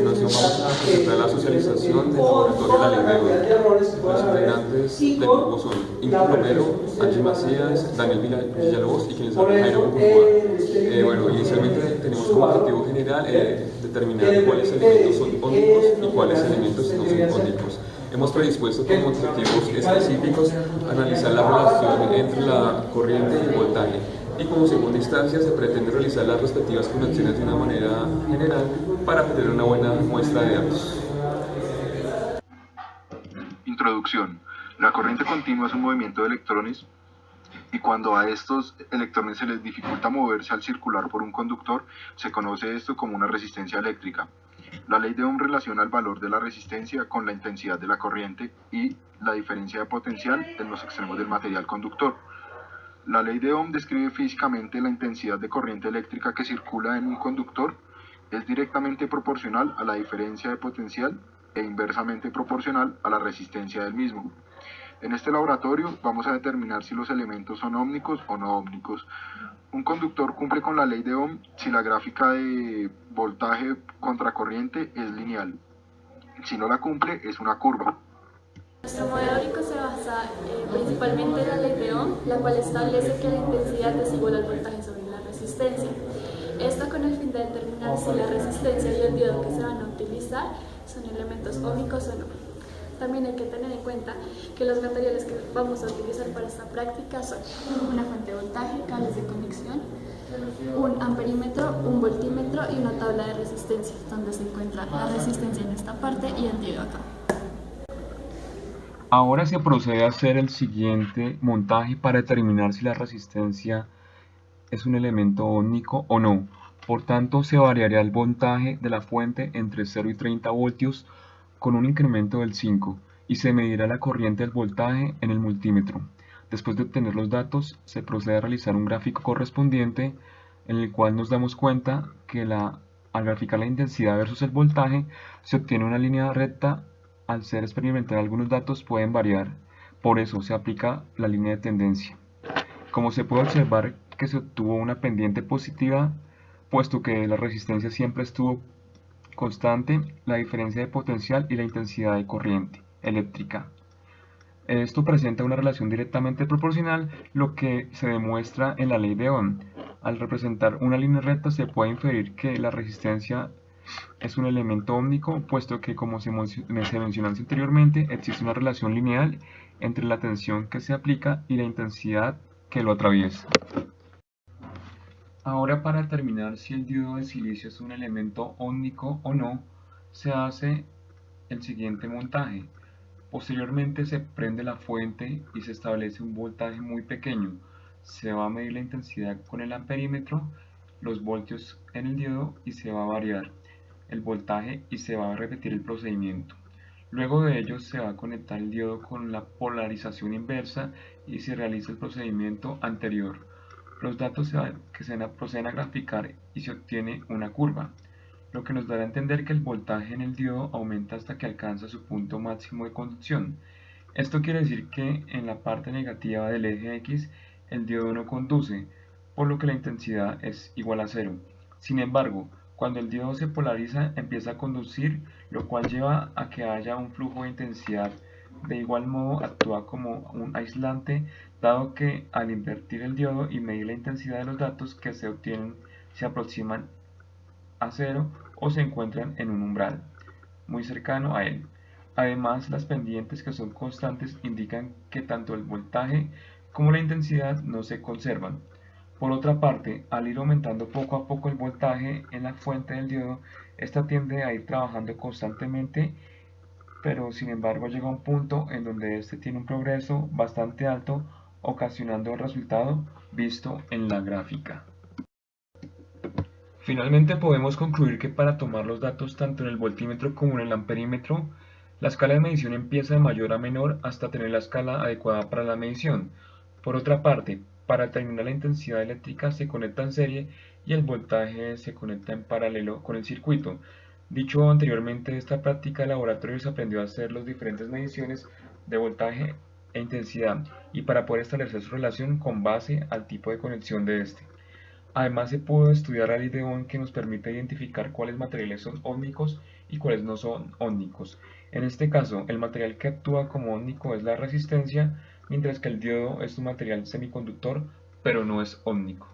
continuación vamos a presentar la socialización del laboratorio de la ley de hoy. Los integrantes del grupo son Ingrid Romero, Angie Macías, Daniel Villalobos y quienes hablan Jairo Bucurúa. Bueno, inicialmente tenemos como objetivo general determinar cuáles elementos son ómicos y cuáles elementos no son ómicos. Hemos predispuesto como objetivos específicos analizar la relación entre la corriente y el voltaje, y como segunda instancia se pretende realizar las respectivas conexiones de una manera general para obtener una buena muestra de datos. Introducción. La corriente continua es un movimiento de electrones, y cuando a estos electrones se les dificulta moverse al circular por un conductor, se conoce esto como una resistencia eléctrica. La ley de Ohm relaciona el valor de la resistencia con la intensidad de la corriente y la diferencia de potencial en los extremos del material conductor. La ley de Ohm describe físicamente la intensidad de corriente eléctrica que circula en un conductor. Es directamente proporcional a la diferencia de potencial e inversamente proporcional a la resistencia del mismo. En este laboratorio vamos a determinar si los elementos son ómnicos o no ómnicos. Un conductor cumple con la ley de Ohm si la gráfica de voltaje contra corriente es lineal. Si no la cumple, es una curva. Nuestro modelo óptico se basa principalmente en la ley de Ohm, la cual establece que la intensidad es igual al voltaje sobre la resistencia. Esto con el fin de determinar si la resistencia y el diodo que se van a utilizar son elementos ómicos o no. También hay que tener en cuenta que los materiales que vamos a utilizar para esta práctica son una fuente de voltaje, cables de conexión, un amperímetro, un voltímetro y una tabla de resistencias, donde se encuentra la resistencia en esta parte y el diodo acá. Ahora se procede a hacer el siguiente montaje para determinar si la resistencia es un elemento ómnico o no. Por tanto, se variará el voltaje de la fuente entre 0 y 30 voltios con un incremento del 5 y se medirá la corriente del voltaje en el multímetro. Después de obtener los datos, se procede a realizar un gráfico correspondiente en el cual nos damos cuenta que al graficar la intensidad versus el voltaje se obtiene una línea recta. Al ser experimental, algunos datos pueden variar, por eso se aplica la línea de tendencia. Como se puede observar que se obtuvo una pendiente positiva, puesto que la resistencia siempre estuvo constante, la diferencia de potencial y la intensidad de corriente eléctrica. Esto presenta una relación directamente proporcional, lo que se demuestra en la ley de Ohm. Al representar una línea recta se puede inferir que la resistencia es un elemento ómnico, puesto que, como se mencionó anteriormente, existe una relación lineal entre la tensión que se aplica y la intensidad que lo atraviesa. Ahora, para determinar si el diodo de silicio es un elemento ómnico o no, se hace el siguiente montaje. Posteriormente se prende la fuente y se establece un voltaje muy pequeño. Se va a medir la intensidad con el amperímetro, los voltios en el diodo, y se va a variar el voltaje y se va a repetir el procedimiento. Luego de ello se va a conectar el diodo con la polarización inversa y se realiza el procedimiento anterior. Los datos proceden a graficar y se obtiene una curva, lo que nos dará a entender que el voltaje en el diodo aumenta hasta que alcanza su punto máximo de conducción. Esto quiere decir que en la parte negativa del eje X el diodo no conduce, por lo que la intensidad es igual a 0. Sin embargo, cuando el diodo se polariza empieza a conducir, lo cual lleva a que haya un flujo de intensidad. De igual modo actúa como un aislante, dado que al invertir el diodo y medir la intensidad de los datos que se obtienen se aproximan a 0 o se encuentran en un umbral muy cercano a él. Además, las pendientes, que son constantes, indican que tanto el voltaje como la intensidad no se conservan. Por otra parte, al ir aumentando poco a poco el voltaje en la fuente del diodo, esta tiende a ir trabajando constantemente, pero sin embargo llega a un punto en donde este tiene un progreso bastante alto, ocasionando el resultado visto en la gráfica. Finalmente podemos concluir que para tomar los datos tanto en el voltímetro como en el amperímetro, la escala de medición empieza de mayor a menor hasta tener la escala adecuada para la medición. Por otra parte, para determinar la intensidad eléctrica se conecta en serie y el voltaje se conecta en paralelo con el circuito. Dicho anteriormente, esta práctica de laboratorio se aprendió a hacer las diferentes mediciones de voltaje e intensidad y para poder establecer su relación con base al tipo de conexión de este. Además, se pudo estudiar la ley de Ohm, que nos permite identificar cuáles materiales son ómnicos y cuáles no son ómnicos. En este caso, el material que actúa como ómnico es la resistencia, mientras que el diodo es un material semiconductor, pero no es ómnico.